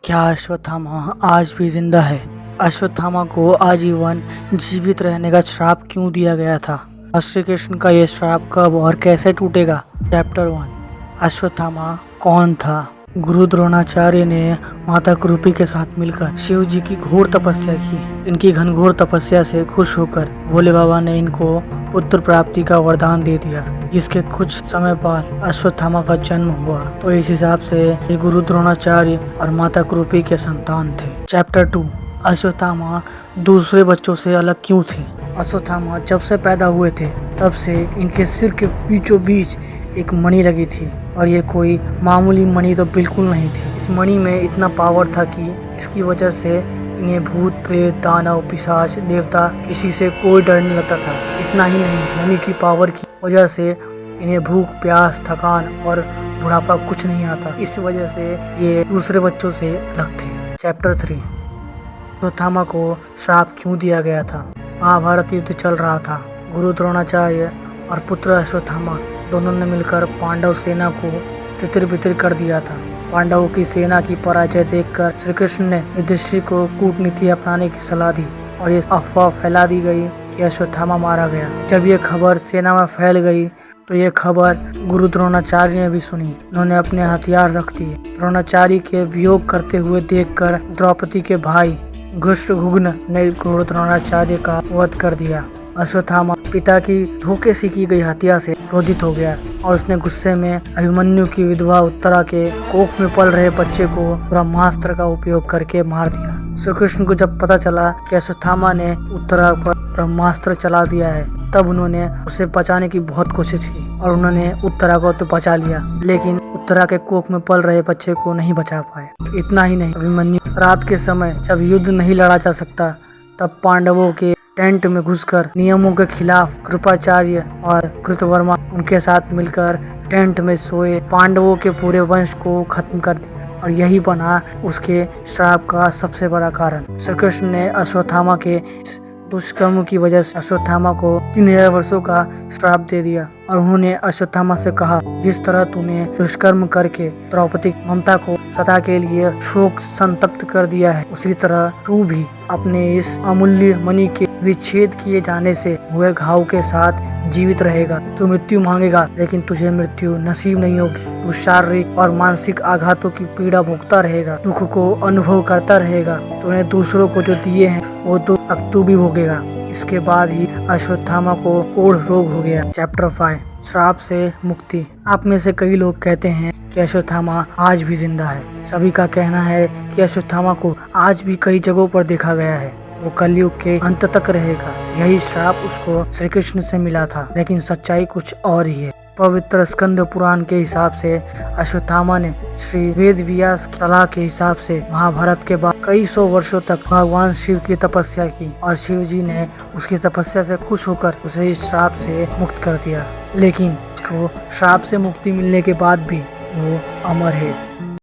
क्या अश्वत्थामा आज भी जिंदा है? अश्वत्थामा को आजीवन जीवित रहने का श्राप क्यों दिया गया था? और श्री कृष्ण का यह श्राप कब और कैसे टूटेगा? चैप्टर 1। अश्वत्थामा कौन था? गुरु द्रोणाचार्य ने माता कुरूपी के साथ मिलकर शिव जी की घोर तपस्या की। इनकी घनघोर तपस्या से खुश होकर भोले बाबा ने इनको पुत्र प्राप्ति का वरदान दे दिया, जिसके कुछ समय बाद अश्वत्थामा का जन्म हुआ। तो इस हिसाब से ये गुरु द्रोणाचार्य और माता कुरूपी के संतान थे। चैप्टर 2। अश्वत्थामा दूसरे बच्चों से अलग क्यों थे? अश्वत्थामा जब से पैदा हुए थे तब से इनके सिर के बीचों बीच एक मणि लगी थी, और ये कोई मामूली मणि तो बिल्कुल नहीं थी। इस मणि में इतना पावर था कि इसकी वजह से इन्हें भूत प्रेत दानव पिशाच देवता किसी से कोई डर नहीं लगता था। इतना ही नहीं, मणि की पावर की वजह से इन्हें भूख प्यास थकान और बुढ़ापा कुछ नहीं आता। इस वजह से ये दूसरे बच्चों से अलग थे। चैप्टर 3। अश्वत्थामा को श्राप क्यों दिया गया था? महाभारत युद्ध चल रहा था। गुरु द्रोणाचार्य और पुत्र अश्वत्थामा दोनों ने मिलकर पांडव सेना को तितर बितर कर दिया था। पांडवों की सेना की पराजय देखकर श्री कृष्ण ने युधिष्ठिर को कूटनीति अपनाने की सलाह दी, और ये अफवाह फैला दी गई कि अश्वत्थामा मारा गया। जब ये खबर सेना में फैल गई तो ये खबर गुरु द्रोणाचार्य ने भी सुनी। उन्होंने अपने हथियार रख दिए। द्रोणाचार्य के वियोग करते हुए देखकर द्रौपदी के भाई धृष्टद्युम्न ने गुरु द्रोणाचार्य का वध कर दिया। अश्वत्थामा पिता की धोखे से की गई हत्या से क्रोधित हो गया, और उसने गुस्से में अभिमन्यु की विधवा उत्तरा के कोख में पल रहे बच्चे को ब्रह्मास्त्र का उपयोग करके मार दिया। श्री कृष्ण को जब पता चला कि अश्वत्थामा ने उत्तरा पर ब्रह्मास्त्र चला दिया है, तब उन्होंने उसे बचाने की बहुत कोशिश की, और उन्होंने उत्तरा को तो बचा लिया, लेकिन उत्तरा के कोख में पल रहे बच्चे को नहीं बचा पाए। इतना ही नहीं, अभिमन्यु रात के समय जब युद्ध नहीं लड़ा जा सकता, तब पांडवों के टेंट में घुसकर नियमों के खिलाफ कृपाचार्य और कृतवर्मा उनके साथ मिलकर टेंट में सोए पांडवों के पूरे वंश को खत्म कर दिया, और यही बना उसके श्राप का सबसे बड़ा कारण। श्री कृष्ण ने अश्वत्थामा के इस दुष्कर्म की वजह से अश्वत्थामा को 3000 वर्षों का श्राप दे दिया, और उन्होंने अश्वत्थामा से कहा, जिस तरह तूने दुष्कर्म करके द्रौपदी ममता को सदा के लिए शोक संतप्त कर दिया है, उसी तरह तू भी अपने इस अमूल्य मणि के विच्छेद किए जाने से हुए घाव के साथ जीवित रहेगा। तू मृत्यु मांगेगा, लेकिन तुझे मृत्यु नसीब नहीं होगी। तू शारीरिक और मानसिक आघातों की पीड़ा भोगता रहेगा, दुख को अनुभव करता रहेगा। तूने दूसरों को जो दिए हैं वो दुख अब तू भी भोगेगा। इसके बाद ही अश्वत्थामा को कोढ़ रोग हो गया। चैप्टर 5। श्राप से मुक्ति। आप में से कई लोग कहते हैं कि अश्वत्थामा आज भी जिंदा है। सभी का कहना है कि अश्वत्थामा को आज भी कई जगहों पर देखा गया है। वो कलयुग के अंत तक रहेगा। यही श्राप उसको श्री कृष्ण से मिला था, लेकिन सच्चाई कुछ और ही है। पवित्र स्कंद पुराण के हिसाब से अश्वत्थामा ने श्री वेद व्यास की सलाह के हिसाब से महाभारत के बाद कई सौ वर्षों तक भगवान शिव की तपस्या की, और शिव जी ने उसकी तपस्या से खुश होकर उसे इस श्राप से मुक्त कर दिया। लेकिन उसको श्राप से मुक्ति मिलने के बाद भी वो अमर है।